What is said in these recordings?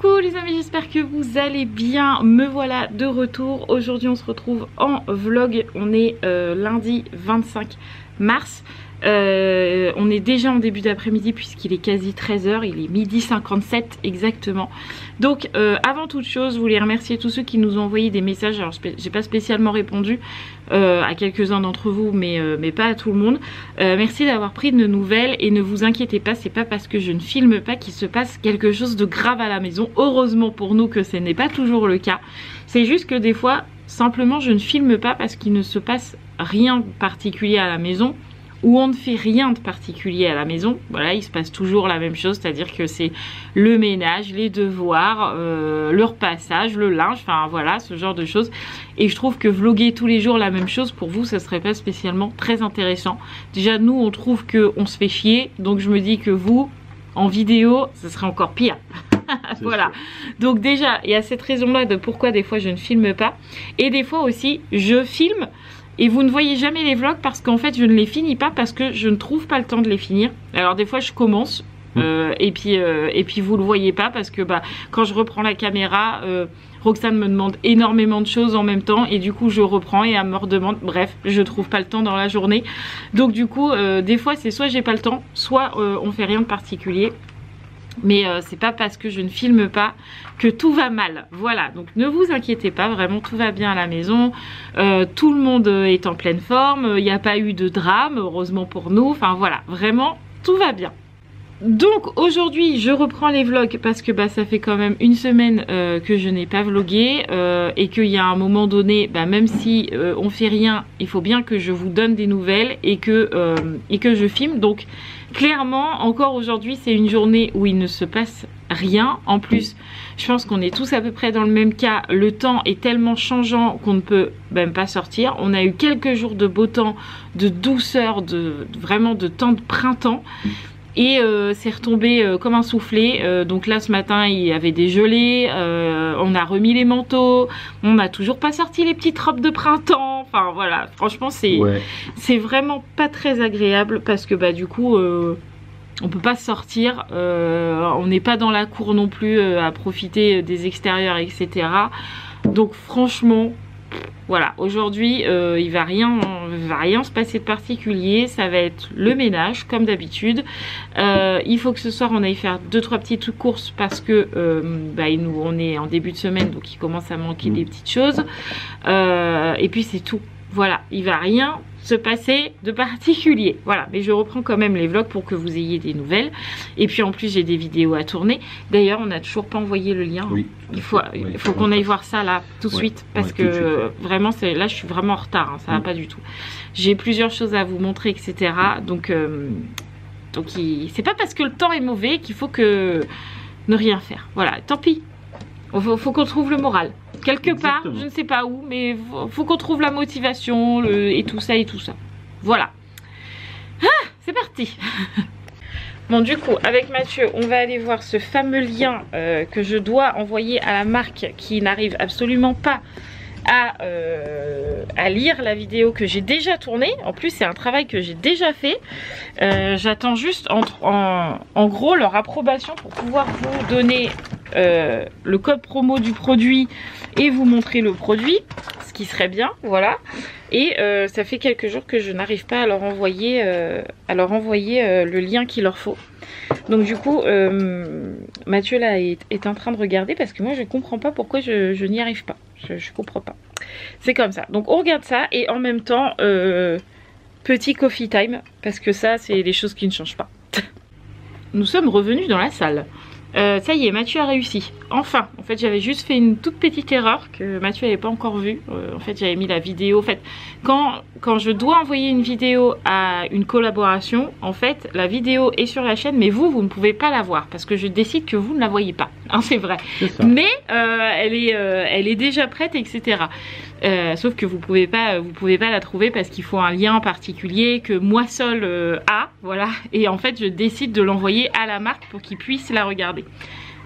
Coucou les amis, j'espère que vous allez bien. Me voilà de retour. Aujourd'hui on se retrouve en vlog. On est lundi 25 mars. On est déjà en début d'après-midi puisqu'il est quasi 13 h, il est midi 57 exactement. Donc avant toute chose, je voulais remercier tous ceux qui nous ont envoyé des messages. Alors j'ai pas spécialement répondu à quelques-uns d'entre vous, mais pas à tout le monde. Merci d'avoir pris de nos nouvelles et ne vous inquiétez pas, c'est pas parce que je ne filme pas qu'il se passe quelque chose de grave à la maison. Heureusement pour nous que ce n'est pas toujours le cas. C'est juste que des fois, simplement je ne filme pas parce qu'il ne se passe rien de particulier à la maison, où on ne fait rien de particulier à la maison. Voilà, il se passe toujours la même chose, c'est-à-dire que c'est le ménage, les devoirs, le repassage, le linge, enfin voilà, ce genre de choses. Et je trouve que vlogger tous les jours la même chose, pour vous, ça serait pas spécialement très intéressant. Déjà, nous, on trouve qu'on se fait chier, donc je me dis que vous, en vidéo, ça serait encore pire. Voilà, donc déjà, il y a cette raison-là de pourquoi des fois je ne filme pas. Et des fois aussi, je filme et vous ne voyez jamais les vlogs parce qu'en fait je ne les finis pas parce que je ne trouve pas le temps de les finir. Alors des fois je commence et puis vous le voyez pas parce que quand je reprends la caméra, Roxane me demande énormément de choses en même temps et du coup je reprends et elle me redemande. Bref, je trouve pas le temps dans la journée. Donc du coup des fois c'est soit j'ai pas le temps, soit on fait rien de particulier. Mais c'est pas parce que je ne filme pas que tout va mal. Voilà, donc ne vous inquiétez pas, vraiment tout va bien à la maison. Tout le monde est en pleine forme, il n'y a pas eu de drame, heureusement pour nous. Enfin voilà, vraiment tout va bien. Donc aujourd'hui je reprends les vlogs parce que ça fait quand même une semaine que je n'ai pas vlogué et qu'il y a un moment donné, même si on fait rien, il faut bien que je vous donne des nouvelles et que je filme. Donc clairement encore aujourd'hui c'est une journée où il ne se passe rien. En plus je pense qu'on est tous à peu près dans le même cas, le temps est tellement changeant qu'on ne peut même pas sortir. On a eu quelques jours de beau temps, de douceur, vraiment de temps de printemps. Et c'est retombé comme un soufflé. Donc là ce matin il y avait des gelées, on a remis les manteaux, on n'a toujours pas sorti les petites robes de printemps. Enfin voilà, franchement c'est vraiment pas très agréable parce que du coup on peut pas sortir, on n'est pas dans la cour non plus à profiter des extérieurs, etc. Donc franchement voilà, aujourd'hui il va rien se passer de particulier, ça va être le ménage comme d'habitude. Il faut que ce soir on aille faire 2-3 petites courses parce que on est en début de semaine donc il commence à manquer des petites choses. Et puis c'est tout. Voilà, il va rien se passer de particulier. Voilà, mais je reprends quand même les vlogs pour que vous ayez des nouvelles. Et puis en plus j'ai des vidéos à tourner. D'ailleurs on n'a toujours pas envoyé le lien. Oui, il faut qu'on aille voir ça là tout de suite parce que vraiment là je suis vraiment en retard, ça va pas du tout. J'ai plusieurs choses à vous montrer, etc. Donc c'est pas parce que le temps est mauvais qu'il faut que ne rien faire. Voilà, tant pis. Faut qu'on trouve le moral. Quelque part, je ne sais pas où, mais faut qu'on trouve la motivation et tout ça et tout ça. Voilà. Ah, c'est parti. Bon, du coup, avec Mathieu, on va aller voir ce fameux lien que je dois envoyer à la marque qui n'arrive absolument pas à lire la vidéo que j'ai déjà tournée. En plus c'est un travail que j'ai déjà fait. J'attends juste en gros leur approbation pour pouvoir vous donner le code promo du produit et vous montrer le produit, ce qui serait bien, voilà. Et ça fait quelques jours que je n'arrive pas à leur envoyer le lien qu'il leur faut. Donc du coup Mathieu là est en train de regarder parce que moi je comprends pas pourquoi je n'y arrive pas. Je comprends pas. C'est comme ça. Donc on regarde ça et en même temps petit coffee time parce que ça c'est les choses qui ne changent pas. Nous sommes revenus dans la salle. Ça y est, Mathieu a réussi. Enfin, en fait j'avais juste fait une toute petite erreur que Mathieu n'avait pas encore vue. En fait j'avais mis la vidéo. En fait quand je dois envoyer une vidéo à une collaboration, en fait la vidéo est sur la chaîne mais vous ne pouvez pas la voir parce que je décide que vous ne la voyez pas. Hein, c'est vrai. Mais elle est déjà prête, etc. Sauf que vous pouvez pas la trouver parce qu'il faut un lien particulier que moi seule a, voilà. Et en fait je décide de l'envoyer à la marque pour qu'ils puissent la regarder.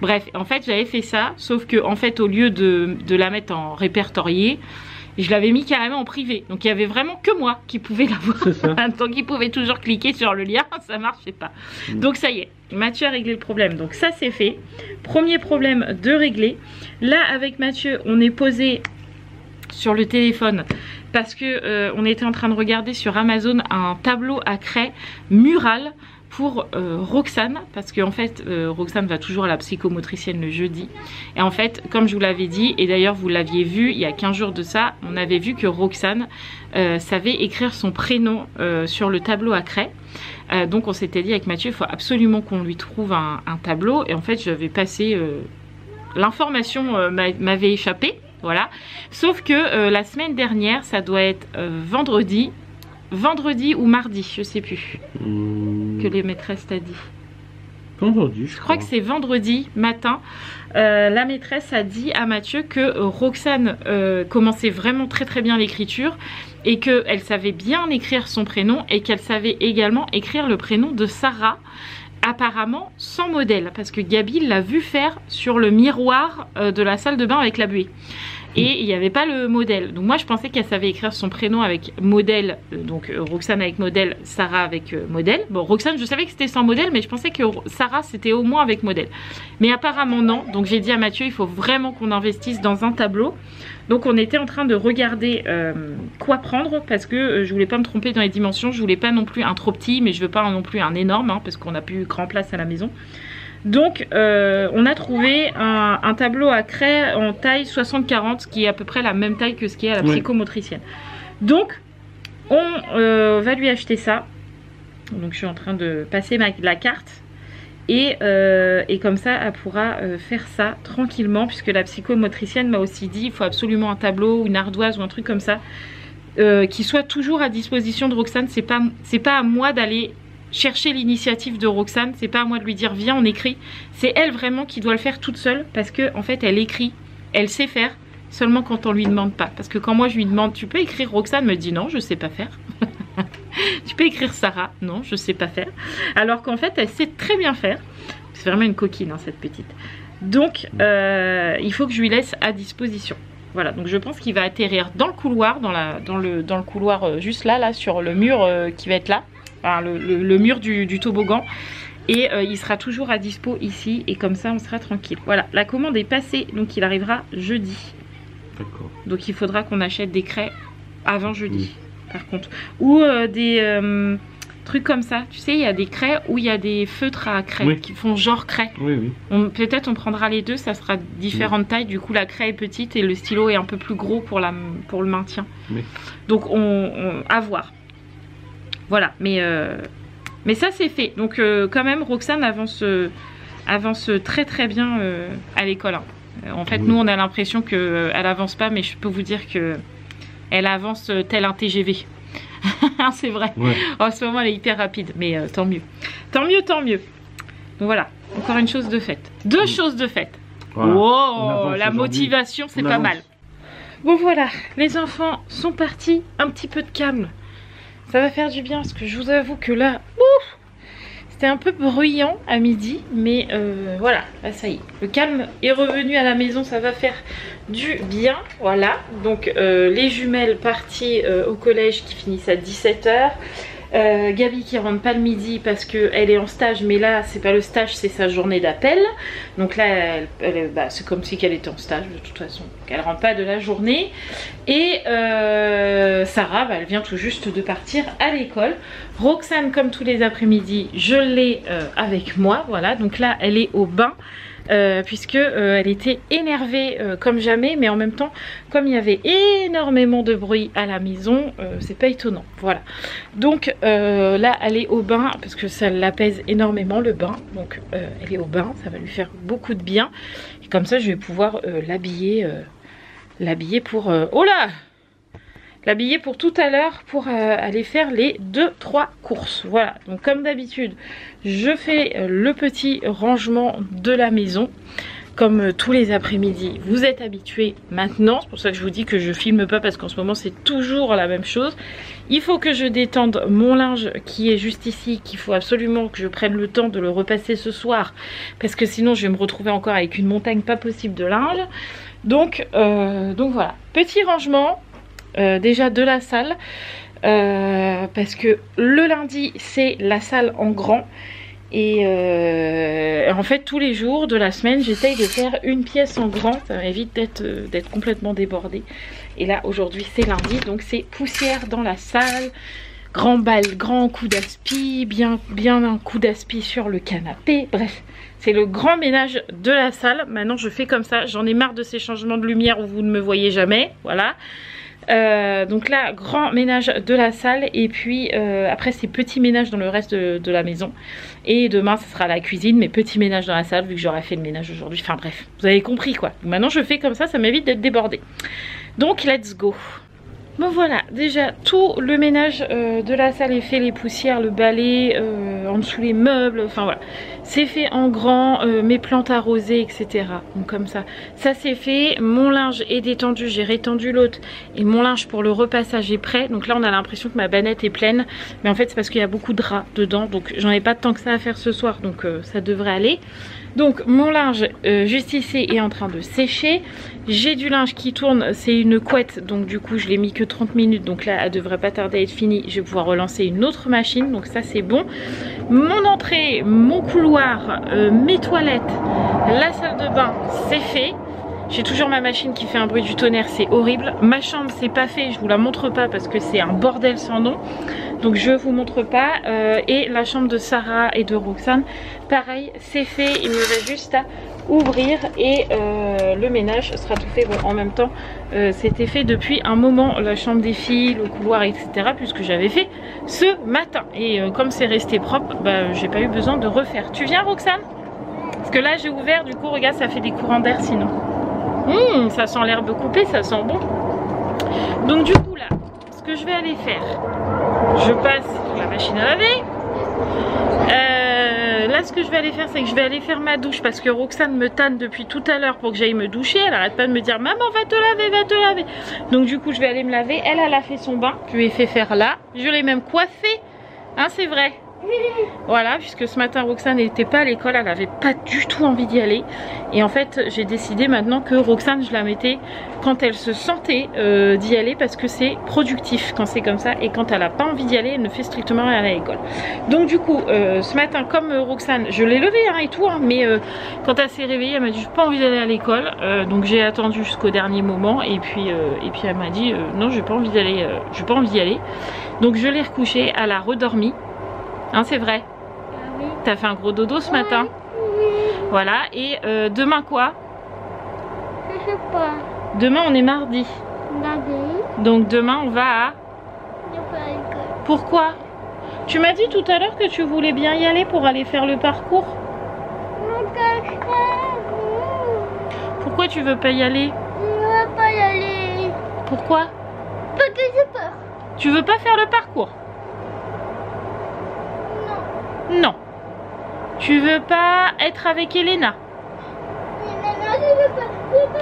Bref, en fait j'avais fait ça, sauf que en fait au lieu de la mettre en répertorié, Et je l'avais mis carrément en privé. Donc il y avait vraiment que moi qui pouvais l'avoir. Donc il pouvait toujours cliquer sur le lien, ça marchait pas. Donc ça y est, Mathieu a réglé le problème. Donc ça c'est fait. Premier problème de régler. Là avec Mathieu, on est posé sur le téléphone parce que on était en train de regarder sur Amazon un tableau à craie mural pour Roxane, parce qu'en fait Roxane va toujours à la psychomotricienne le jeudi, et en fait comme je vous l'avais dit, et d'ailleurs vous l'aviez vu il y a 15 jours de ça, on avait vu que Roxane savait écrire son prénom sur le tableau à craie. Donc on s'était dit avec Mathieu, il faut absolument qu'on lui trouve un tableau, et en fait j'avais passé l'information m'avait échappé, voilà, sauf que la semaine dernière, ça doit être vendredi ou mardi, je sais plus, que les maîtresses t'a dit. Vendredi, je crois que c'est vendredi matin. La maîtresse a dit à Mathieu que Roxane commençait vraiment très bien l'écriture et qu'elle savait bien écrire son prénom et qu'elle savait également écrire le prénom de Sarah, apparemment sans modèle, parce que Gabi l'a vu faire sur le miroir de la salle de bain avec la buée. Et il n'y avait pas le modèle. Donc moi je pensais qu'elle savait écrire son prénom avec modèle. Donc Roxane avec modèle, Sarah avec modèle. Bon, Roxane je savais que c'était sans modèle, mais je pensais que Sarah c'était au moins avec modèle. Mais apparemment non. Donc j'ai dit à Mathieu, il faut vraiment qu'on investisse dans un tableau. Donc on était en train de regarder quoi prendre, parce que je voulais pas me tromper dans les dimensions. Je voulais pas non plus un trop petit, mais je veux pas non plus un énorme, hein, parce qu'on n'a plus grand place à la maison. Donc on a trouvé un tableau à craie en taille 60-40, qui est à peu près la même taille que ce qui est à la psychomotricienne. Donc on va lui acheter ça. Donc je suis en train de passer la carte. Et comme ça elle pourra faire ça tranquillement, puisque la psychomotricienne m'a aussi dit il faut absolument un tableau ou une ardoise ou un truc comme ça qui soit toujours à disposition de Roxane. C'est pas à moi d'aller chercher l'initiative de Roxane, c'est pas à moi de lui dire viens on écrit, c'est elle vraiment qui doit le faire toute seule, parce que en fait elle écrit, elle sait faire seulement quand on lui demande pas. Parce que quand moi je lui demande tu peux écrire Roxane, me dit non je sais pas faire. Tu peux écrire Sarah, non je sais pas faire, alors qu'en fait elle sait très bien faire. C'est vraiment une coquine hein, cette petite. Donc il faut que je lui laisse à disposition. Voilà, donc je pense qu'il va atterrir dans le couloir, dans le couloir juste là sur le mur qui va être là. Enfin, le mur du toboggan, et il sera toujours à dispo ici, et comme ça on sera tranquille. Voilà, la commande est passée, donc il arrivera jeudi. D'accord. Donc il faudra qu'on achète des craies avant jeudi, par contre, ou des trucs comme ça. Tu sais, il y a des craies où il y a des feutres à craie qui font genre craie. Peut-être on prendra les deux, ça sera différentes tailles. Du coup la craie est petite et le stylo est un peu plus gros pour le maintien. Donc à voir. Voilà, mais ça c'est fait. Donc quand même Roxane avance très bien à l'école. Hein. En fait nous on a l'impression qu'elle avance pas, mais je peux vous dire que elle avance tel un TGV. C'est vrai. En ce moment elle est hyper rapide, mais tant mieux. Tant mieux. Donc voilà, encore une chose de faite. Deux choses de faites. Voilà. Wow, la motivation c'est pas mal. Bon voilà, les enfants sont partis, un petit peu de calme. Ça va faire du bien, parce que je vous avoue que là, c'était un peu bruyant à midi, mais voilà, là ça y est. Le calme est revenu à la maison, ça va faire du bien, voilà. Donc les jumelles parties au collège qui finissent à 17 h. Gabi qui rentre pas le midi parce qu'elle est en stage, mais là c'est pas le stage, c'est sa journée d'appel. Donc là c'est comme si qu'elle était en stage de toute façon, qu'elle rentre pas de la journée. Et Sarah elle vient tout juste de partir à l'école. Roxane comme tous les après-midi je l'ai avec moi, voilà. Donc là elle est au bain. Puisque elle était énervée comme jamais, mais en même temps comme il y avait énormément de bruit à la maison, c'est pas étonnant, voilà. Donc là elle est au bain parce que ça l'apaise énormément le bain, donc elle est au bain, ça va lui faire beaucoup de bien, et comme ça je vais pouvoir l'habiller pour l'habiller pour tout à l'heure, pour aller faire les 2-3 courses. Voilà, donc comme d'habitude je fais le petit rangement de la maison comme tous les après-midi. Vous êtes habitués maintenant, c'est pour ça que je vous dis que je filme pas, parce qu'en ce moment c'est toujours la même chose. Il faut que je détende mon linge qui est juste ici, qu'il faut absolument que je prenne le temps de le repasser ce soir, parce que sinon je vais me retrouver encore avec une montagne pas possible de linge. Donc voilà, petit rangement. déjà de la salle. Parce que le lundi c'est la salle en grand. Et en fait tous les jours de la semaine j'essaye de faire une pièce en grand. Ça m'évite d'être complètement débordée. Et là aujourd'hui c'est lundi, donc c'est poussière dans la salle. Grand coup d'aspi, bien un coup d'aspi sur le canapé. Bref, c'est le grand ménage de la salle. Maintenant je fais comme ça, j'en ai marre de ces changements de lumière où vous ne me voyez jamais. Voilà. Donc là, grand ménage de la salle. Et puis après c'est petit ménage dans le reste de la maison. Et demain ce sera la cuisine, mais petit ménage dans la salle vu que j'aurais fait le ménage aujourd'hui. Enfin bref, vous avez compris quoi. Donc, maintenant je fais comme ça m'évite d'être débordée. Donc let's go. Bon voilà, déjà tout le ménage de la salle est fait, les poussières, le balai, en dessous les meubles, enfin voilà. C'est fait en grand, mes plantes arrosées, etc. Donc comme ça c'est fait. Mon linge est détendu, j'ai rétendu l'autre. Et mon linge pour le repassage est prêt. Donc là on a l'impression que ma bannette est pleine. Mais en fait c'est parce qu'il y a beaucoup de draps dedans. Donc j'en ai pas tant que ça à faire ce soir, donc ça devrait aller. Donc mon linge juste ici est en train de sécher. J'ai du linge qui tourne, c'est une couette, donc du coup je l'ai mis que 30 minutes, donc là elle devrait pas tarder à être finie. Je vais pouvoir relancer une autre machine, donc ça c'est bon. Mon entrée, mon couloir, mes toilettes, la salle de bain, c'est fait. J'ai toujours ma machine qui fait un bruit du tonnerre, c'est horrible. Ma chambre c'est pas fait, je vous la montre pas parce que c'est un bordel sans nom. Donc je vous montre pas. Et la chambre de Sarah et de Roxane, pareil, c'est fait. Il me reste juste à ouvrir et le ménage sera tout fait. Bon, en même temps, c'était fait depuis un moment. La chambre des filles, le couloir, etc. Puisque j'avais fait ce matin. Et comme c'est resté propre, bah, j'ai pas eu besoin de refaire. Tu viens Roxane? Parce que là j'ai ouvert, du coup regarde, ça fait des courants d'air sinon. Ça sent l'herbe coupée, ça sent bon. Donc du coup là, ce que je vais aller faire, je passe la machine à laver. Là ce que je vais aller faire, c'est que je vais aller faire ma douche parce que Roxane me tanne depuis tout à l'heure pour que j'aille me doucher. Elle arrête pas de me dire maman va te laver, va te laver. Donc du coup je vais aller me laver. Elle a fait son bain, je lui ai fait faire là. Je l'ai même coiffée, hein, c'est vrai. Voilà, puisque ce matin Roxane n'était pas à l'école, elle avait pas du tout envie d'y aller. Et en fait j'ai décidé maintenant que Roxane je la mettais quand elle se sentait d'y aller, parce que c'est productif quand c'est comme ça. Et quand elle a pas envie d'y aller, elle ne fait strictement rien à l'école. Donc du coup ce matin comme Roxane, je l'ai levée hein, et tout hein, mais quand elle s'est réveillée elle m'a dit j'ai pas envie d'aller à l'école. Donc j'ai attendu jusqu'au dernier moment et puis elle m'a dit non j'ai pas envie d'aller, j'ai pas envie d'y aller. Donc je l'ai recouchée, elle a redormi. Hein, c'est vrai. Oui. T'as fait un gros dodo ce matin. Oui. Voilà. Et demain quoi? Je sais pas. Demain on est mardi. Mardi. Donc demain on va à... Pourquoi? Tu m'as dit tout à l'heure que tu voulais bien y aller pour aller faire le parcours. Pourquoi tu veux pas y aller? Je veux pas y aller. Pourquoi? Parce que j'ai peur. Tu veux pas faire le parcours? Non. Tu veux pas être avec Elena?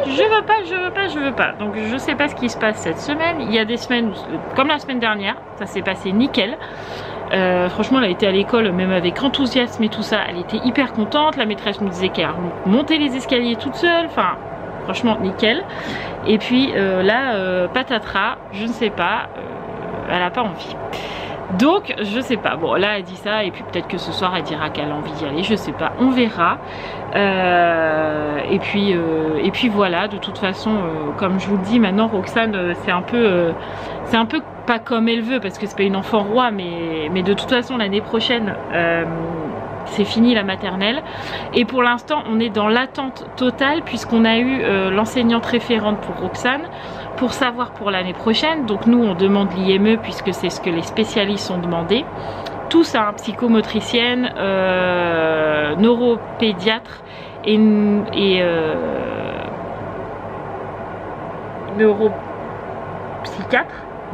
Je veux pas. Donc je sais pas ce qui se passe cette semaine. Il y a des semaines, comme la semaine dernière, ça s'est passé nickel. Franchement elle a été à l'école même avec enthousiasme et tout ça. Elle était hyper contente. La maîtresse nous disait qu'elle a monté les escaliers toute seule. Enfin franchement nickel. Et puis là patatras, je ne sais pas, elle a pas envie. Donc je sais pas, bon là elle dit ça et puis peut-être que ce soir elle dira qu'elle a envie d'y aller, je sais pas, on verra. Et puis voilà, de toute façon comme je vous le dis maintenant Roxane c'est un peu pas comme elle veut parce que c'est pas une enfant roi, mais de toute façon l'année prochaine c'est fini la maternelle. Et pour l'instant on est dans l'attente totale puisqu'on a eu l'enseignante référente pour Roxane pour savoir pour l'année prochaine. Donc nous on demande l'IME puisque c'est ce que les spécialistes ont demandé. Tout ça, hein, psychomotricienne, neuropédiatre et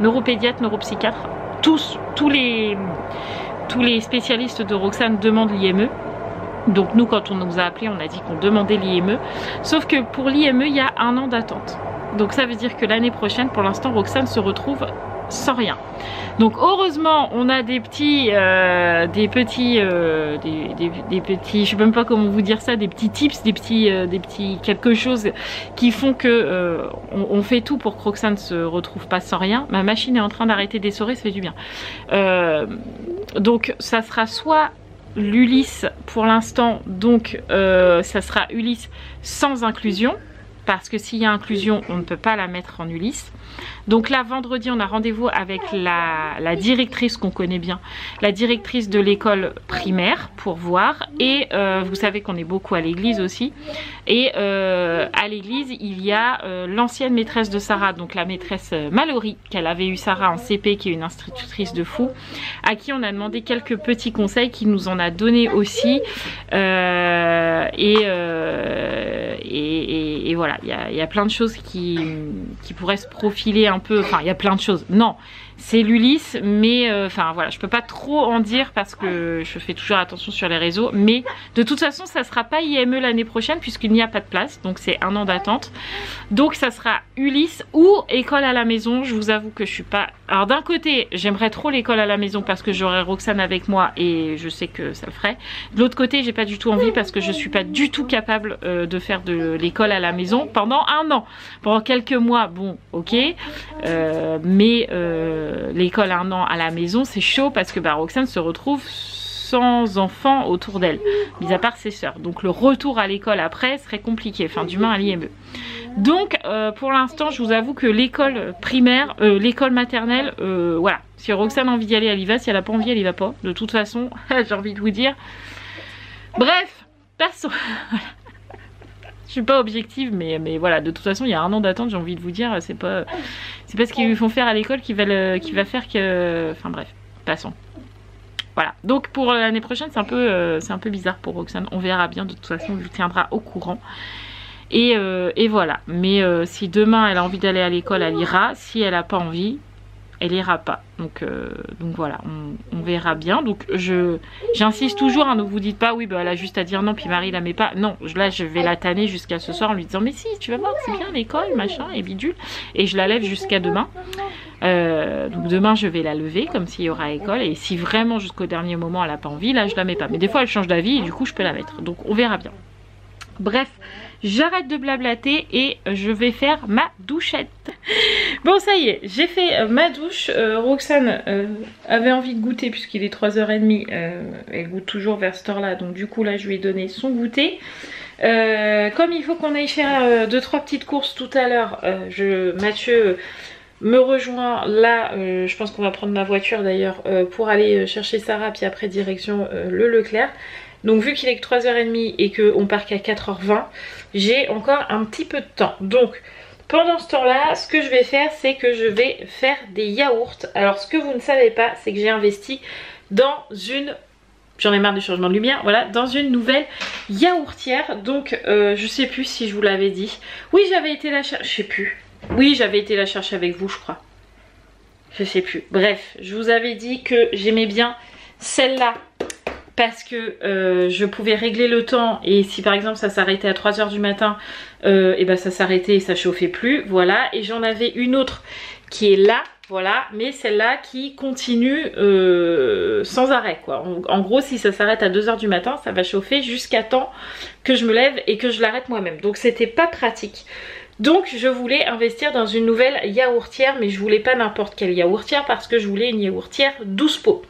neuropédiatre, neuropsychiatre. Tous les spécialistes de Roxane demandent l'IME. Donc nous quand on nous a appelé on a dit qu'on demandait l'IME. Sauf que pour l'IME il y a 1 an d'attente. Donc ça veut dire que l'année prochaine pour l'instant Roxane se retrouve sans rien. Donc heureusement on a des petits, je sais même pas comment vous dire ça, des petits tips, des petits quelque chose qui font que on fait tout pour que Roxane ne se retrouve pas sans rien. Ma machine est en train d'arrêter d'essorer, ça fait du bien. Donc ça sera soit l'Ulysse pour l'instant, donc ça sera Ulysse sans inclusion, parce que s'il y a inclusion on ne peut pas la mettre en Ulysse. Donc là vendredi on a rendez-vous avec la directrice qu'on connaît bien, la directrice de l'école primaire pour voir, et vous savez qu'on est beaucoup à l'église aussi, et à l'église il y a l'ancienne maîtresse de Sarah, donc la maîtresse Mallory, qu'elle avait eu Sarah en CP, qui est une institutrice de fou, à qui on a demandé quelques petits conseils, qui nous en a donné aussi, et voilà, il y a plein de choses qui pourraient se profiler un peu, enfin il y a plein de choses, non c'est l'Ulysse, mais enfin voilà, je peux pas trop en dire parce que je fais toujours attention sur les réseaux, mais de toute façon ça sera pas IME l'année prochaine puisqu'il n'y a pas de place, donc c'est 1 an d'attente, donc ça sera Ulysse ou école à la maison. Je vous avoue que je suis pas, alors d'un côté j'aimerais trop l'école à la maison parce que j'aurai Roxane avec moi et je sais que ça le ferait, de l'autre côté j'ai pas du tout envie parce que je suis pas du tout capable de faire de l'école à la maison pendant 1 an, pendant quelques mois bon ok, mais l'école 1 an à la maison c'est chaud parce que Roxane se retrouve sans enfants autour d'elle, mis à part ses sœurs, donc le retour à l'école après serait compliqué, enfin du moins à l'IME. Donc pour l'instant je vous avoue que l'école primaire, l'école maternelle, voilà, si Roxane a envie d'y aller elle y va, si elle a pas envie elle y va pas, de toute façon j'ai envie de vous dire, bref, passons. Je suis pas objective, mais voilà, de toute façon il y a 1 an d'attente, j'ai envie de vous dire, c'est pas ce qu'ils lui font faire à l'école qui va faire que, enfin bref, passons. Voilà, donc pour l'année prochaine c'est un peu bizarre pour Roxane, on verra bien, de toute façon on vous tiendra au courant. Et voilà, mais si demain elle a envie d'aller à l'école elle ira, si elle a pas envie elle ira pas, donc voilà, on verra bien. Donc j'insiste toujours, hein, ne vous dites pas oui bah elle a juste à dire non puis Marie la met pas, non, là je vais la tanner jusqu'à ce soir en lui disant mais si tu vas voir c'est bien l'école machin et bidule, et je la lève jusqu'à demain. Donc demain je vais la lever comme s'il y aura école, et si vraiment jusqu'au dernier moment elle a pas envie, là je la mets pas, mais des fois elle change d'avis et du coup je peux la mettre, donc on verra bien. Bref, j'arrête de blablater et je vais faire ma douchette. Bon ça y est, j'ai fait ma douche. Roxane avait envie de goûter puisqu'il est 3h30, elle goûte toujours vers cette heure là, donc du coup là je lui ai donné son goûter. Comme il faut qu'on aille faire 2-3 petites courses tout à l'heure, Mathieu me rejoint là, je pense qu'on va prendre ma voiture d'ailleurs pour aller chercher Sarah, puis après direction le Leclerc. Donc vu qu'il est que 3h30 et qu'on part qu'à 4h20, j'ai encore un petit peu de temps. Donc pendant ce temps là, ce que je vais faire c'est que je vais faire des yaourts. Alors ce que vous ne savez pas c'est que j'ai investi dans une, j'en ai marre du changement de lumière, voilà, dans une nouvelle yaourtière. Donc je sais plus si je vous l'avais dit. Oui j'avais été la chercher, je sais plus. Oui j'avais été la chercher avec vous je crois. Je sais plus. Bref, je vous avais dit que j'aimais bien celle-là parce que je pouvais régler le temps, et si par exemple ça s'arrêtait à 3h du matin, et ben ça s'arrêtait et ça chauffait plus, voilà. Et j'en avais une autre qui est là, voilà, mais celle-là qui continue sans arrêt quoi. En gros si ça s'arrête à 2h du matin, ça va chauffer jusqu'à temps que je me lève et que je l'arrête moi-même, donc c'était pas pratique. Donc je voulais investir dans une nouvelle yaourtière, mais je voulais pas n'importe quelle yaourtière parce que je voulais une yaourtière 12 pots.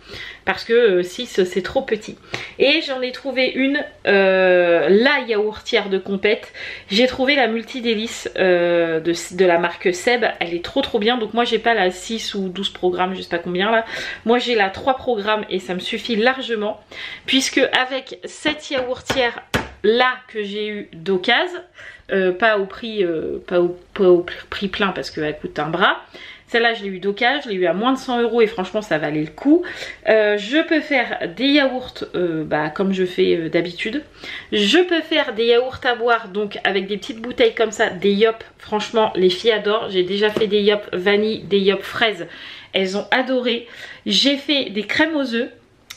Parce que 6 c'est trop petit. Et j'en ai trouvé une, la yaourtière de compète. J'ai trouvé la multi-délice de la marque Seb. Elle est trop bien. Donc moi j'ai pas la 6 ou 12 programmes, je sais pas combien là. Moi j'ai la 3 programmes et ça me suffit largement. Puisque avec cette yaourtière là que j'ai eu d'occasion, pas au prix plein parce qu'elle coûte un bras. Celle-là je l'ai eu d'occasion, je l'ai eu à moins de 100 € et franchement ça valait le coup. Je peux faire des yaourts comme je fais d'habitude. Je peux faire des yaourts à boire, donc avec des petites bouteilles comme ça, des yop. Franchement les filles adorent. J'ai déjà fait des yop vanille, des yop fraises. Elles ont adoré. J'ai fait des crèmes aux œufs.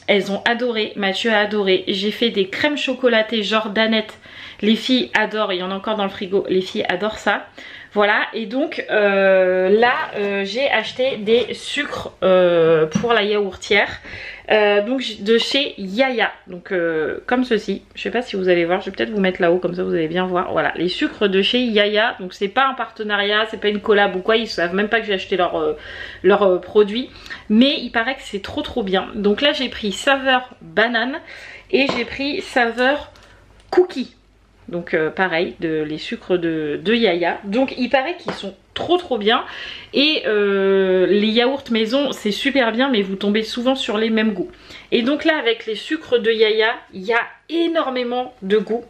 Elles ont adoré, Mathieu a adoré. J'ai fait des crèmes chocolatées genre Danette. Les filles adorent, il y en a encore dans le frigo, les filles adorent ça. Voilà, et donc là j'ai acheté des sucres pour la yaourtière. Donc de chez Yaya, donc comme ceci, je sais pas si vous allez voir, je vais peut-être vous mettre là-haut comme ça vous allez bien voir, voilà les sucres de chez Yaya. Donc c'est pas un partenariat, c'est pas une collab ou quoi, ils savent même pas que j'ai acheté leurs produits, mais il paraît que c'est trop bien. Donc là j'ai pris saveur banane et j'ai pris saveur cookie. Donc pareil, les sucres de Yaya. Donc il paraît qu'ils sont trop bien. Et les yaourts maison c'est super bien, mais vous tombez souvent sur les mêmes goûts. Et donc là avec les sucres de Yaya, il y a énormément de goûts.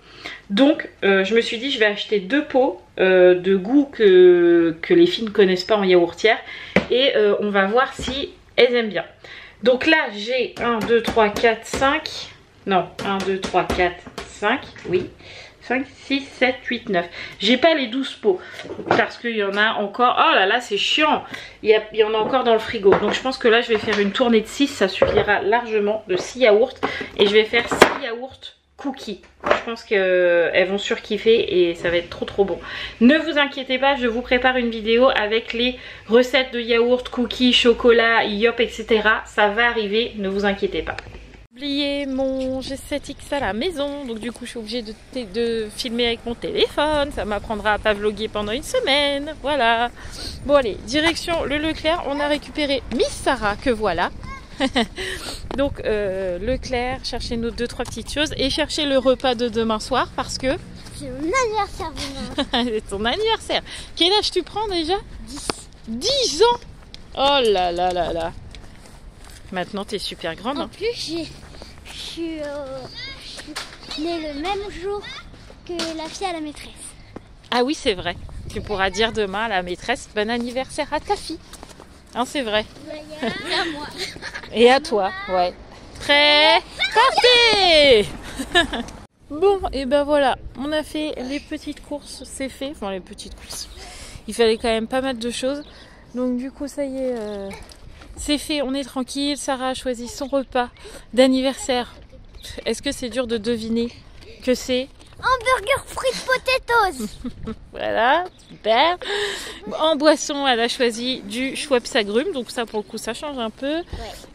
Donc je me suis dit je vais acheter 2 pots de goûts que les filles ne connaissent pas en yaourtière. Et on va voir si elles aiment bien. Donc là j'ai 1, 2, 3, 4, 5. Non, 1, 2, 3, 4, 5. Oui. 5, 6, 7, 8, 9. J'ai pas les 12 pots parce qu'il y en a encore. Oh là là, c'est chiant. Il y en a encore dans le frigo. Donc je pense que là, je vais faire une tournée de 6. Ça suffira largement, de 6 yaourts. Et je vais faire 6 yaourts cookies. Je pense qu'elles vont surkiffer et ça va être trop bon. Ne vous inquiétez pas, je vous prépare une vidéo avec les recettes de yaourts, cookies, chocolat, yop, etc. Ça va arriver, ne vous inquiétez pas. J'ai oublié mon G7X à la maison, donc du coup je suis obligée de filmer avec mon téléphone. Ça m'apprendra à pas vlogger pendant une semaine, voilà. Bon allez, direction le Leclerc, on a récupéré Miss Sarah, que voilà. Donc Leclerc, chercher nos 2-3 petites choses et chercher le repas de demain soir parce que... C'est mon anniversaire demain. C'est ton anniversaire. Quel âge tu prends déjà? 10. 10 ans. Oh là là là là. Maintenant t'es super grande. En plus je suis née le même jour que la fille à la maîtresse. Ah oui c'est vrai. Tu pourras dire demain à la maîtresse bon anniversaire à ta fille. Hein, c'est vrai. Et à moi. Et à toi, ouais. Très parti. Bon et ben voilà, on a fait les petites courses, c'est fait. Enfin les petites courses. Il fallait quand même pas mal de choses. Donc du coup ça y est. C'est fait, on est tranquille. Sarah a choisi son repas d'anniversaire. Est-ce que c'est dur de deviner que c'est? Hamburger frites potatoes. Voilà, super. En boisson, elle a choisi du Schweppes agrumes. Donc ça, pour le coup, ça change un peu. Ouais.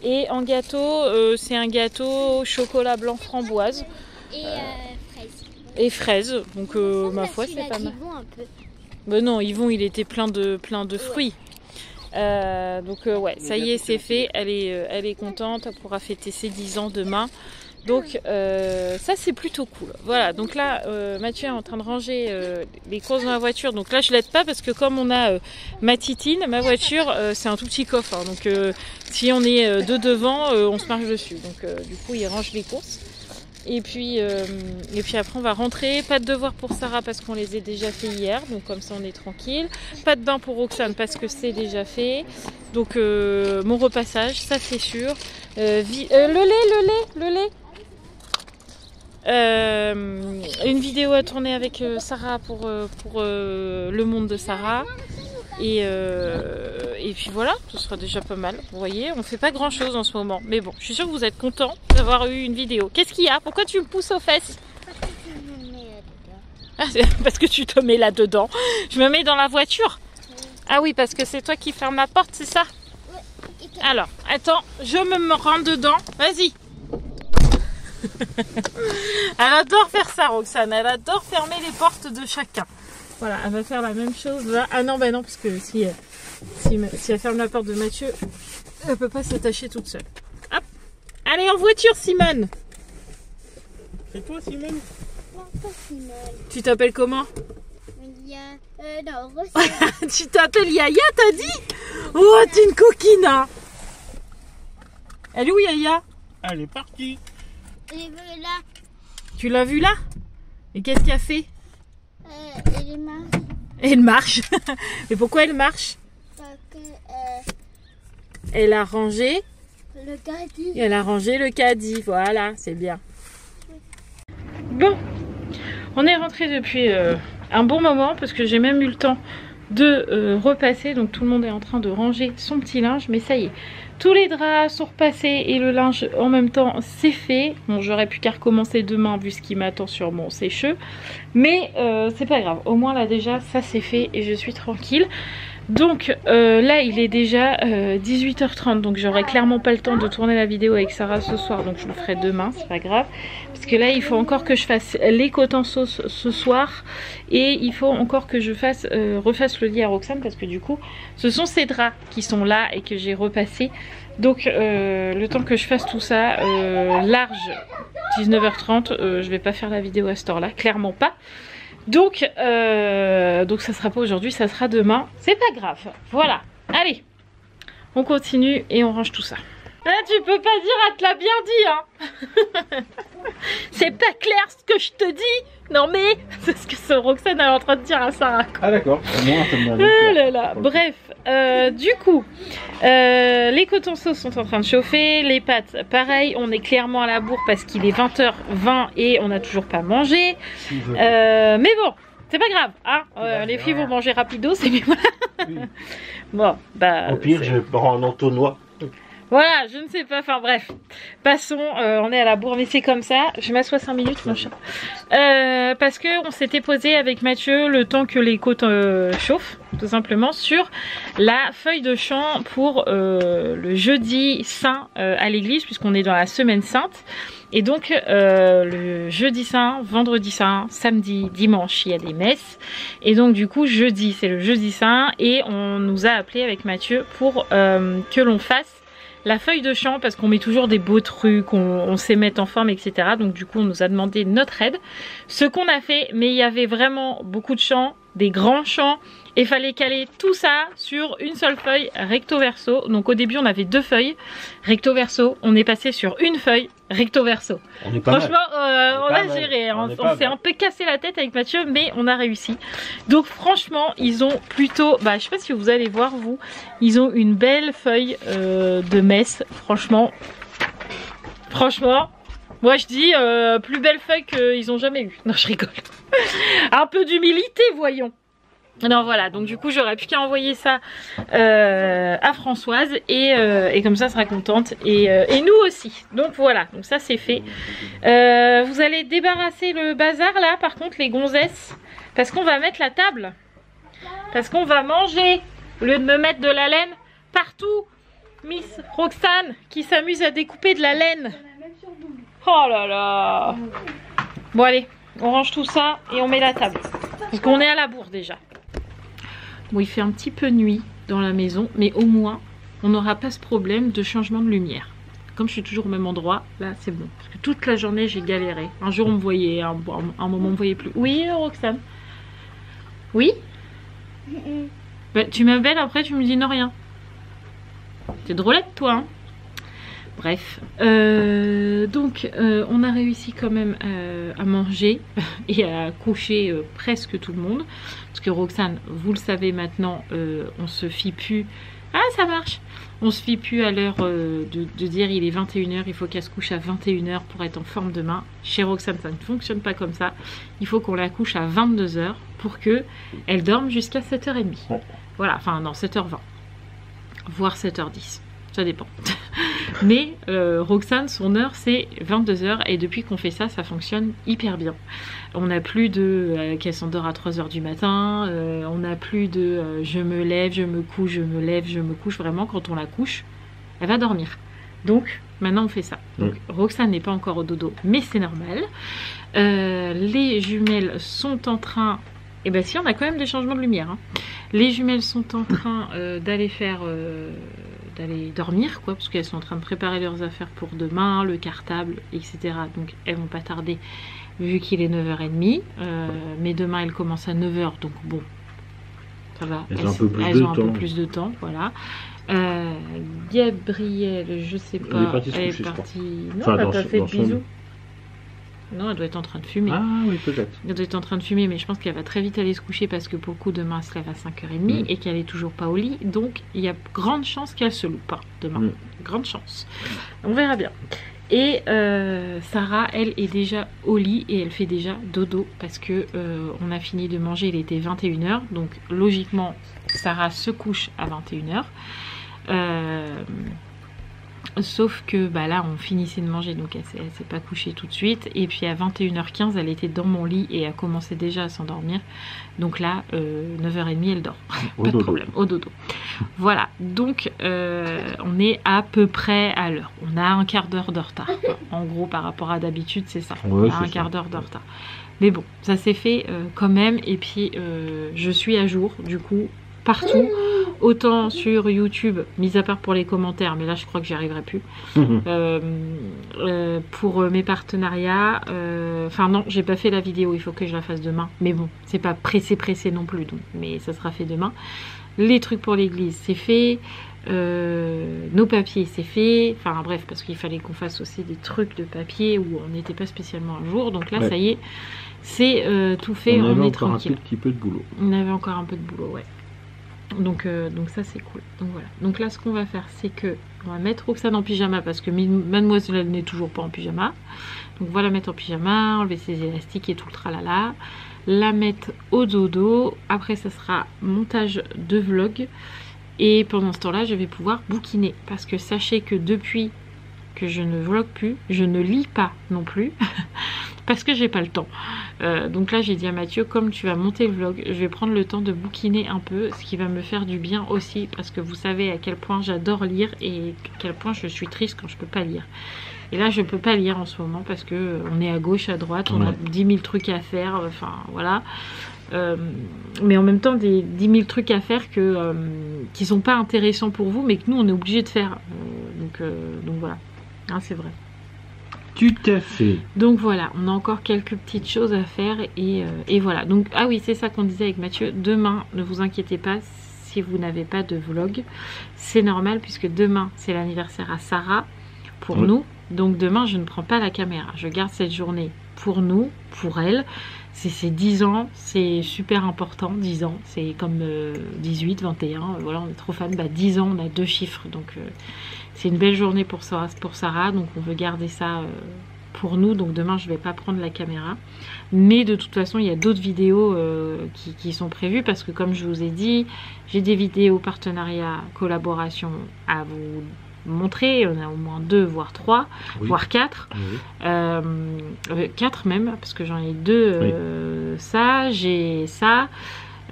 Et en gâteau, c'est un gâteau chocolat blanc framboise. Et fraises. Et fraises. Donc ma foi, c'est pas mal. Un peu. Mais non, Yvon, il était plein de fruits. Donc ouais, ça y est, c'est fait. Elle est contente, elle pourra fêter ses 10 ans demain. Donc ça c'est plutôt cool. Voilà, donc là Mathieu est en train de ranger les courses dans la voiture. Donc là je l'aide pas parce que comme on a ma titine, ma voiture c'est un tout petit coffre. Hein. Donc si on est deux devant, on se marche dessus. Donc du coup il range les courses. Et puis après on va rentrer. Pas de devoirs pour Sarah parce qu'on les a déjà fait hier. Donc comme ça on est tranquille. Pas de bain pour Roxane parce que c'est déjà fait. Donc mon repassage, ça c'est sûr. Le lait. Une vidéo à tourner avec Sarah pour le monde de Sarah. Et puis voilà, ce sera déjà pas mal. Vous voyez, on fait pas grand chose en ce moment. Mais bon, je suis sûre que vous êtes contents d'avoir eu une vidéo. Qu'est-ce qu'il y a? Pourquoi tu me pousses aux fesses? Parce que tu te mets là-dedans. Je me mets dans la voiture. Ah oui, parce que c'est toi qui ferme la porte, c'est ça? Alors, attends, je me rends dedans. Vas-y. Elle adore faire ça, Roxane. Elle adore fermer les portes de chacun. Voilà, elle va faire la même chose là. Ah non, bah non, parce que si elle ferme la porte de Mathieu, elle peut pas s'attacher toute seule. Hop. Allez, en voiture, Simone. C'est toi, Simone? Non, pas Simone. Tu t'appelles comment? Non, Roxane. Tu t'appelles Yaya, t'as dit? Oh, t'es une coquine, hein. Elle est où, Yaya? Elle est partie. Et là, Tu l'as vue là? Et qu'est-ce qu'elle a fait? elle est marche. Elle marche. Mais pourquoi elle marche? Parce que Elle a rangé. le caddie. Elle a rangé le caddie. Voilà, c'est bien. Bon, on est rentré depuis un bon moment parce que j'ai même eu le temps de repasser. Donc tout le monde est en train de ranger son petit linge. Mais ça y est, Tous les draps sont repassés et le linge en même temps c'est fait. Bon, j'aurais pu qu'à recommencer demain vu ce qui m'attend sur mon sécheux. Mais c'est pas grave, au moins là déjà ça c'est fait et je suis tranquille. Donc là il est déjà 18h30, donc j'aurai clairement pas le temps de tourner la vidéo avec Sarah ce soir, donc je le ferai demain, c'est pas grave. Parce que là il faut encore que je fasse les côtes en sauce ce soir et il faut encore que je refasse le lit à Roxane parce que du coup ce sont ces draps qui sont là et que j'ai repassé. Donc le temps que je fasse tout ça, large 19h30, je vais pas faire la vidéo à cette heure là, clairement pas. Donc ça sera pas aujourd'hui, ça sera demain. C'est pas grave. Voilà. Allez, on continue et on range tout ça. Là, tu peux pas dire, elle te l'a bien dit, hein. C'est pas clair ce que je te dis. Non mais, c'est ce que Roxane est en train de dire à Sarah. Ah d'accord. Ah là là. Bref, du coup, les cotons sauce sont en train de chauffer. Les pâtes, pareil, on est clairement à la bourre parce qu'il est 20h20 et on n'a toujours pas mangé. Mais bon, c'est pas grave, hein. Les filles vont manger rapido, c'est mieux. Oui. Bon, bah. Au pire, je prends un entonnoir. Voilà, je ne sais pas, enfin bref. Passons, on est à la bourre, mais c'est comme ça. Je m'assois 5 minutes, mon chat. Parce que on s'était posé avec Mathieu le temps que les côtes chauffent, tout simplement, sur la feuille de chant pour le jeudi saint à l'église, puisqu'on est dans la semaine sainte. Et donc le jeudi saint, vendredi saint, samedi, dimanche, il y a des messes. Et donc du coup jeudi, c'est le jeudi saint. Et on nous a appelé avec Mathieu pour que l'on fasse la feuille de chant, parce qu'on met toujours des beaux trucs, on sait mettre en forme, etc. Donc du coup on nous a demandé notre aide. Ce qu'on a fait, mais il y avait vraiment beaucoup de chants, des grands chants. Et fallait caler tout ça sur une seule feuille recto verso. Donc au début on avait 2 feuilles recto verso, on est passé sur une feuille recto verso. Franchement on a géré, on s'est un peu cassé la tête avec Mathieu, mais on a réussi. Donc franchement ils ont plutôt, je sais pas si vous allez voir vous, ils ont une belle feuille de messe. Franchement moi je dis plus belle feuille qu'ils ont jamais eu. Non, je rigole. Un peu d'humilité, voyons. Non, voilà, donc du coup j'aurais pu qu'à envoyer ça à Françoise et comme ça elle sera contente et nous aussi. Donc voilà, donc ça c'est fait. Vous allez débarrasser le bazar là, par contre les gonzesses, parce qu'on va mettre la table, parce qu'on va manger au lieu de me mettre de la laine partout. Miss Roxane qui s'amuse à découper de la laine. Oh là là. Bon allez, on range tout ça et on met la table, parce qu'on est à la bourre déjà. Bon, il fait un petit peu nuit dans la maison, mais au moins on n'aura pas ce problème de changement de lumière. Comme je suis toujours au même endroit, là c'est bon. Parce que toute la journée j'ai galéré. Un jour on me voyait, un moment on me voyait plus. Oui Roxane? Oui? Tu m'appelles après, tu me dis non rien. T'es drôlette toi, hein? Bref, donc on a réussi quand même à manger et à coucher presque tout le monde. Parce que Roxane, vous le savez maintenant, on se fie plus. Ah, ça marche! On se fie plus à l'heure de dire il est 21h, il faut qu'elle se couche à 21h pour être en forme demain. Chez Roxane, ça ne fonctionne pas comme ça. Il faut qu'on la couche à 22h pour qu'elle dorme jusqu'à 7h30. Voilà, enfin non, 7h20. Voire 7h10. Ça dépend. Mais Roxane, son heure c'est 22h et depuis qu'on fait ça, ça fonctionne hyper bien. On n'a plus de qu'elle s'endort à 3h du matin, on n'a plus de je me lève, je me couche, je me lève, je me couche. Vraiment, quand on la couche, elle va dormir. Donc maintenant on fait ça. Donc Roxane n'est pas encore au dodo, mais c'est normal. Les jumelles sont en train... Et ben si, on a quand même des changements de lumière, hein. Les jumelles sont en train d'aller faire... d'aller dormir quoi, parce qu'elles sont en train de préparer leurs affaires pour demain, le cartable, etc. Donc elles vont pas tarder vu qu'il est 9h30. Mais demain elles commencent à 9h, donc bon, ça va. Elles ont un peu plus de temps, voilà. Gabrielle, je sais pas, elle est partie. Non, elle n'a pas fait de bisous. Non, elle doit être en train de fumer. Ah oui, peut-être. Elle doit être en train de fumer, mais je pense qu'elle va très vite aller se coucher parce que pour le coup, demain, elle se lève à 5h30 et qu'elle est toujours pas au lit. Donc, il y a grande chance qu'elle se loupe pas demain. Grande chance. On verra bien. Et Sarah, elle, est déjà au lit et elle fait déjà dodo parce que on a fini de manger, il était 21h. Donc, logiquement, Sarah se couche à 21h. Sauf que bah là on finissait de manger, donc elle s'est pas couchée tout de suite. Et puis à 21h15 elle était dans mon lit et a commencé déjà à s'endormir. Donc là 9h30 elle dort. Pas de problème, au dodo. Voilà, donc on est à peu près à l'heure. On a un quart d'heure de retard. En gros par rapport à d'habitude c'est ça. Ouais, on a un quart d'heure de retard. Mais bon, ça s'est fait quand même. Et puis je suis à jour du coup partout, autant sur YouTube, mis à part pour les commentaires, mais là je crois que j'y arriverai plus. Pour mes partenariats, enfin non, j'ai pas fait la vidéo, il faut que je la fasse demain. Mais bon, c'est pas pressé non plus, donc, mais ça sera fait demain. Les trucs pour l'église, c'est fait. Nos papiers, c'est fait. Enfin bref, parce qu'il fallait qu'on fasse aussi des trucs de papier où on n'était pas spécialement un jour. Donc là, ça y est, c'est tout fait, on est tranquille. Un petit peu de boulot. On avait encore un peu de boulot, ouais. Donc ça c'est cool. Donc voilà. Donc là ce qu'on va faire c'est que on va mettre Roxane en pyjama parce que mademoiselle elle n'est toujours pas en pyjama. Donc voilà, mettre en pyjama, enlever ses élastiques et tout le tralala. La mettre au dodo. Après ça sera montage de vlog. Et pendant ce temps là je vais pouvoir bouquiner. Parce que sachez que depuis que je ne vlog plus, je ne lis pas non plus. Parce que j'ai pas le temps. Donc là j'ai dit à Mathieu, comme tu vas monter le vlog, je vais prendre le temps de bouquiner un peu, ce qui va me faire du bien aussi, parce que vous savez à quel point j'adore lire et à quel point je suis triste quand je peux pas lire. Et là je peux pas lire en ce moment parce que on est à gauche, à droite, on a 10 000 trucs à faire, enfin voilà. Mais en même temps des 10 000 trucs à faire qui sont pas intéressants pour vous, mais que nous on est obligé de faire. Donc voilà, hein, c'est vrai. Tout à fait. Donc voilà, on a encore quelques petites choses à faire et voilà. Donc ah oui, c'est ça qu'on disait avec Mathieu. Demain, ne vous inquiétez pas si vous n'avez pas de vlog. C'est normal puisque demain, c'est l'anniversaire à Sarah pour nous. Donc demain, je ne prends pas la caméra. Je garde cette journée pour nous, pour elle. C'est ses 10 ans, c'est super important, 10 ans. C'est comme 18, 21, voilà, on est trop fan. Bah 10 ans, on a 2 chiffres, donc... c'est une belle journée pour Sarah, donc on veut garder ça pour nous. Donc demain, je ne vais pas prendre la caméra. Mais de toute façon, il y a d'autres vidéos qui sont prévues. Parce que comme je vous ai dit, j'ai des vidéos partenariat, collaboration à vous montrer. On a au moins 2, voire 3, voire 4. 4 même, parce que j'en ai 2. Ça, j'ai ça.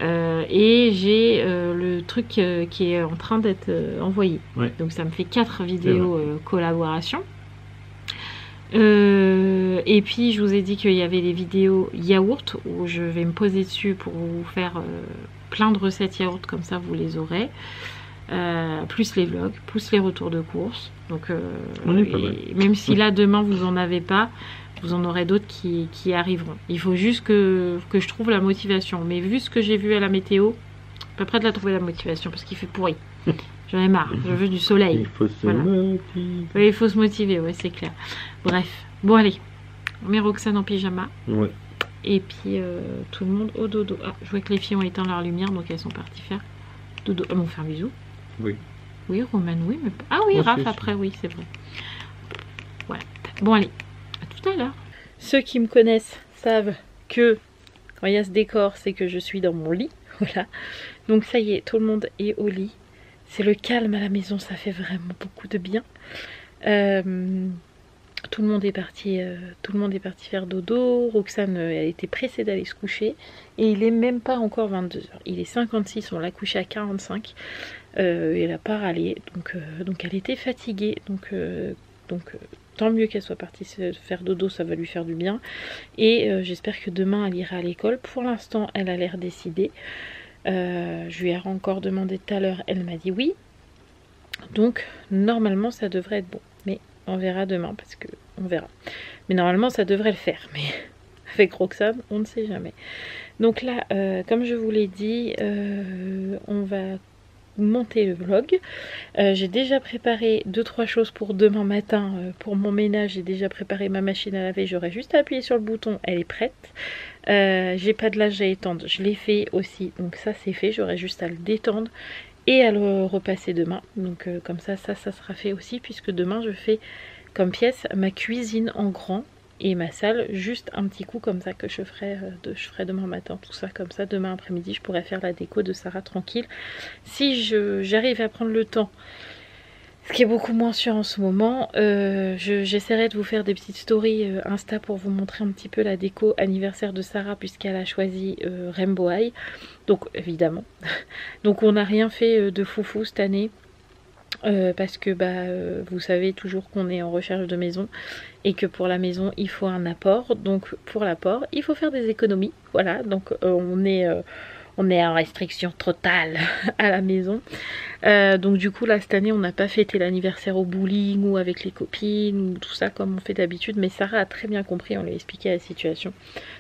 Et j'ai le truc qui est en train d'être envoyé. Donc ça me fait 4 vidéos collaboration. Et puis je vous ai dit qu'il y avait les vidéos yaourt où je vais me poser dessus pour vous faire plein de recettes yaourt, comme ça vous les aurez. Plus les vlogs, plus les retours de course. Donc même si là demain vous en avez pas, vous en aurez d'autres qui arriveront. Il faut juste que je trouve la motivation. Mais vu ce que j'ai vu à la météo, pas près de la trouver la motivation parce qu'il fait pourri. J'en ai marre, je veux du soleil. Il faut se motiver. Oui, il faut se motiver, ouais, c'est clair. Bref, bon allez, on met Roxane en pyjama. Et puis tout le monde au dodo. Ah, je vois que les filles ont éteint leur lumière, donc elles sont parties faire dodo. Elles m'ont fait un bisou. Oui, Romane, oui. Mais... ah oui, Raph après, oui, c'est vrai. Voilà. Bon allez. Tout à l'heure. Ceux qui me connaissent savent que quand il y a ce décor, c'est que je suis dans mon lit. Voilà. Donc ça y est, tout le monde est au lit. C'est le calme à la maison, ça fait vraiment beaucoup de bien. Tout le monde est parti faire dodo. Roxane, elle était pressée d'aller se coucher. Et il est même pas encore 22h. Il est 56, on l'a couché à 45. Elle a pas râlé. Donc elle était fatiguée. Donc tant mieux qu'elle soit partie se faire dodo, ça va lui faire du bien. Et j'espère que demain elle ira à l'école. Pour l'instant, elle a l'air décidée. Je lui ai encore demandé tout à l'heure, elle m'a dit oui. Donc normalement ça devrait être bon. Mais on verra demain parce que on verra. Mais normalement ça devrait le faire. Mais avec Roxane, on ne sait jamais. Donc là, comme je vous l'ai dit, on va monter le vlog. J'ai déjà préparé 2-3 choses pour demain matin. Pour mon ménage, j'ai déjà préparé ma machine à laver. J'aurais juste à appuyer sur le bouton, elle est prête. J'ai pas de linge à étendre, je l'ai fait aussi. Donc ça c'est fait, j'aurais juste à le détendre et à le repasser demain. Donc comme ça sera fait aussi, puisque demain je fais comme pièce ma cuisine en grand et ma salle juste un petit coup comme ça que je ferai demain matin, tout ça comme ça. Demain après-midi je pourrais faire la déco de Sarah tranquille si j'arrive à prendre le temps. Ce qui est beaucoup moins sûr en ce moment. J'essaierai de vous faire des petites stories Insta pour vous montrer un petit peu la déco anniversaire de Sarah puisqu'elle a choisi Rainbow High. Donc évidemment. Donc on n'a rien fait de foufou cette année. Parce que vous savez toujours qu'on est en recherche de maison et que pour la maison il faut un apport. Donc pour l'apport il faut faire des économies. Voilà, donc on est en restriction totale à la maison. Donc du coup là cette année on n'a pas fêté l'anniversaire au bowling ou avec les copines ou tout ça comme on fait d'habitude, mais Sarah a très bien compris, on lui a expliqué la situation.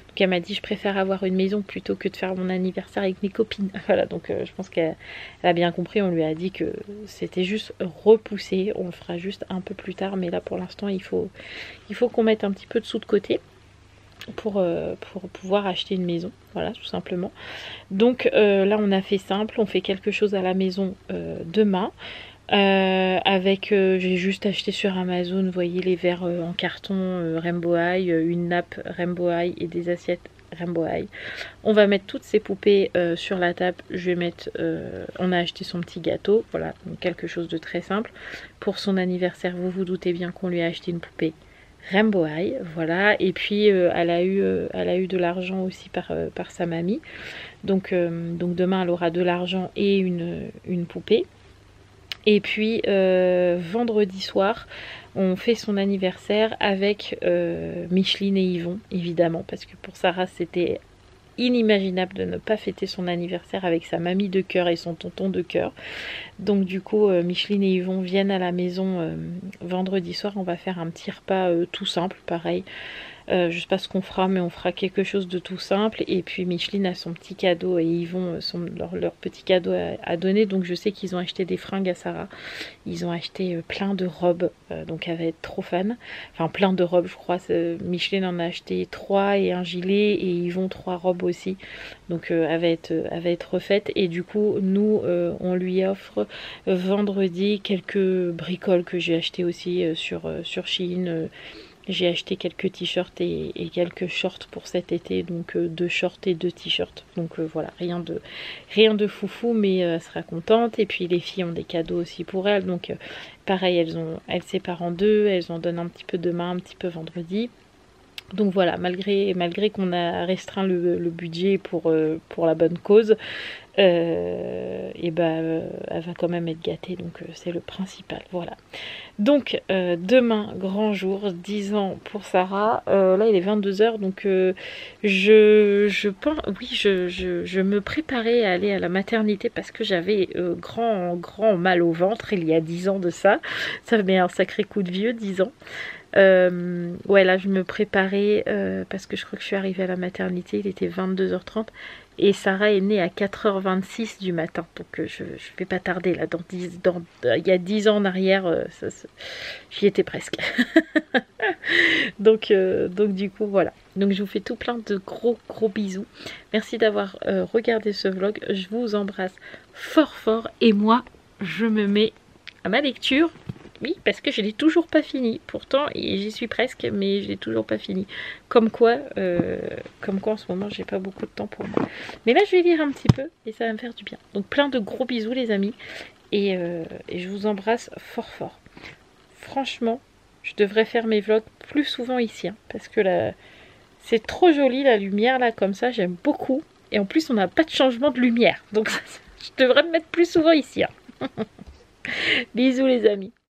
Donc elle m'a dit je préfère avoir une maison plutôt que de faire mon anniversaire avec mes copines. Voilà, donc je pense qu'elle a bien compris, on lui a dit que c'était juste repoussé, on le fera juste un peu plus tard, mais là pour l'instant il faut qu'on mette un petit peu de sous de côté pour pouvoir acheter une maison, voilà tout simplement. Donc là on a fait simple, on fait quelque chose à la maison demain avec j'ai juste acheté sur Amazon, vous voyez les verres en carton Rainbow High, une nappe Rainbow High et des assiettes Rainbow High. On va mettre toutes ces poupées sur la table. Je vais mettre on a acheté son petit gâteau, voilà, donc quelque chose de très simple. Pour son anniversaire, vous vous doutez bien qu'on lui a acheté une poupée Rainbow High, voilà, et puis elle a eu de l'argent aussi par sa mamie, donc demain elle aura de l'argent et une poupée. Et puis vendredi soir on fait son anniversaire avec Micheline et Yvon, évidemment, parce que pour Sarah c'était inimaginable de ne pas fêter son anniversaire avec sa mamie de cœur et son tonton de cœur. Donc du coup Micheline et Yvon viennent à la maison vendredi soir. On va faire un petit repas tout simple, pareil. Je sais pas ce qu'on fera, mais on fera quelque chose de tout simple. Et puis Micheline a son petit cadeau et Yvon leur petit cadeau à donner. Donc je sais qu'ils ont acheté des fringues à Sarah. Ils ont acheté plein de robes, donc elle va être trop fan. Enfin plein de robes, je crois. Micheline en a acheté 3 et un gilet, et Yvon 3 robes aussi. Donc elle va être refaite. Et du coup nous on lui offre vendredi quelques bricoles que j'ai acheté aussi sur Shein. J'ai acheté quelques t-shirts et quelques shorts pour cet été, donc 2 shorts et 2 t-shirts. Donc voilà, rien de foufou, mais elle sera contente. Et puis les filles ont des cadeaux aussi pour elle, donc pareil, elles séparent en deux, elles en donnent un petit peu demain, un petit peu vendredi. Donc voilà, malgré qu'on a restreint le budget pour la bonne cause, elle va quand même être gâtée, donc c'est le principal, voilà. Donc demain, grand jour, 10 ans pour Sarah. Là il est 22h, donc je pense, oui, je me préparais à aller à la maternité parce que j'avais grand mal au ventre il y a 10 ans de ça. Ça met un sacré coup de vieux, 10 ans. Ouais, là je me préparais parce que je crois que je suis arrivée à la maternité, il était 22h30 et Sarah est née à 4h26 du matin, donc je vais pas tarder là, il y a 10 ans en arrière, j'y étais presque. donc du coup voilà, donc je vous fais tout plein de gros bisous. Merci d'avoir regardé ce vlog, je vous embrasse fort et moi je me mets à ma lecture. Oui, parce que je l'ai toujours pas fini. Pourtant, j'y suis presque, mais je l'ai toujours pas fini. Comme quoi en ce moment, j'ai pas beaucoup de temps pour moi. Mais là, je vais lire un petit peu et ça va me faire du bien. Donc, plein de gros bisous, les amis. Et je vous embrasse fort. Franchement, je devrais faire mes vlogs plus souvent ici. Hein, parce que là, c'est trop joli, la lumière, là, comme ça. J'aime beaucoup. Et en plus, on n'a pas de changement de lumière. Donc, je devrais me mettre plus souvent ici. Hein. Bisous, les amis.